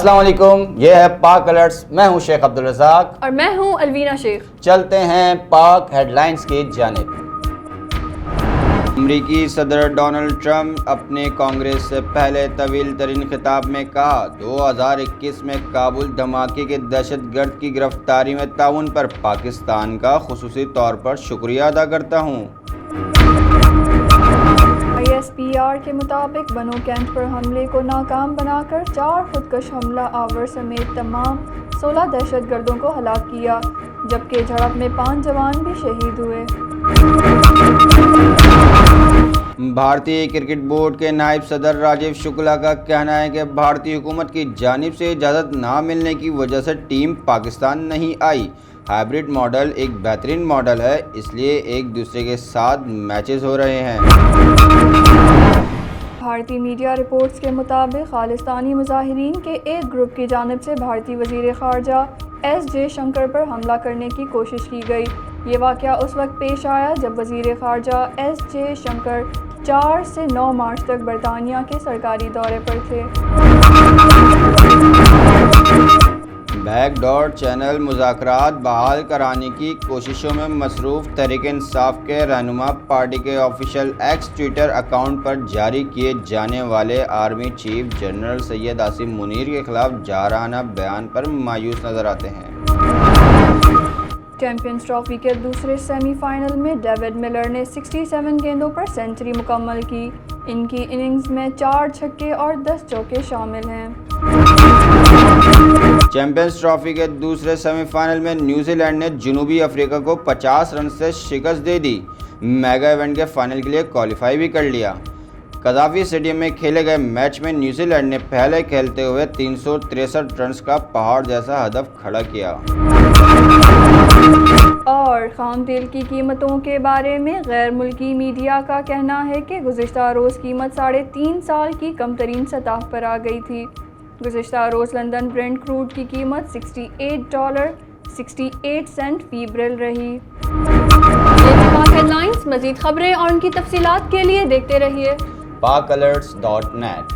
السلام علیکم، یہ ہے پاک الرٹس۔ میں ہوں شیخ عبدالرزاق اور میں ہوں الوینا شیخ۔ چلتے ہیں پاک ہیڈ لائنز کی جانب۔ امریکی صدر ڈونلڈ ٹرمپ اپنے کانگریس سے پہلے طویل ترین خطاب میں کہا، 2021 میں کابل دھماکے کے دہشت گرد کی گرفتاری میں تعاون پر پاکستان کا خصوصی طور پر شکریہ ادا کرتا ہوں۔ ISPR کے مطابق بنو کینٹ پر حملے کو ناکام بنا کر 4 خودکش حملہ آور سمیت تمام 16 دہشت گردوں کو ہلاک کیا، جبکہ جھڑپ میں 5 جوان بھی شہید ہوئے۔ بھارتی کرکٹ بورڈ کے نائب صدر راجیو شکلا کا کہنا ہے کہ بھارتی حکومت کی جانب سے اجازت نہ ملنے کی وجہ سے ٹیم پاکستان نہیں آئی۔ ہائبرڈ ماڈل ایک بہترین ماڈل ہے، اس لیے ایک دوسرے کے ساتھ میچز ہو رہے ہیں۔ بھارتی میڈیا رپورٹس کے مطابق خالستانی مظاہرین کے ایک گروپ کی جانب سے بھارتی وزیر خارجہ ایس جے شنکر پر حملہ کرنے کی کوشش کی گئی۔ یہ واقعہ اس وقت پیش آیا جب وزیر خارجہ ایس جے شنکر 4 سے 9 مارچ تک برطانیہ کے سرکاری دورے پر تھے۔ بیک ڈور چینل مذاکرات بحال کرانے کی کوششوں میں مصروف تحریک انصاف کے رہنما پارٹی کے آفیشیل ایکس ٹویٹر اکاؤنٹ پر جاری کیے جانے والے army chief general Syed Asim Munir کے خلاف جارحانہ بیان پر مایوس نظر آتے ہیں۔ چیمپئنز ٹرافی کے دوسرے سیمی فائنل میں ڈیوڈ ملر نے 67 گیندوں پر سنچری مکمل کی۔ ان کی اننگز میں 4 چھکے اور 10 چوکے شامل ہیں۔ چیمپئنز ٹرافی کے دوسرے سیمی فائنل میں نیوزی لینڈ نے جنوبی افریقہ کو 50 رن سے شکست دے دی، میگا ایونٹ کے فائنل کے لیے کوالیفائی بھی کر لیا۔ قذافی اسٹیڈیم میں کھیلے گئے میچ میں نیوزی لینڈ نے پہلے کھیلتے ہوئے 363 رنز کا پہاڑ جیسا ہدف کھڑا کیا۔ اور خام تیل کی قیمتوں کے بارے میں غیر ملکی میڈیا کا کہنا ہے کہ گزشتہ روز قیمت 3.5 سال کی کم ترین سطح پر آ گئی تھی۔ گزشتہ روز لندن برنٹ کروڈ کی قیمت $68.68 فی بیرل رہی۔ یہ تھی پاک ہیڈ لائنز۔ مزید خبریں اور ان کی تفصیلات کے لیے دیکھتے رہیے PakAlerts.net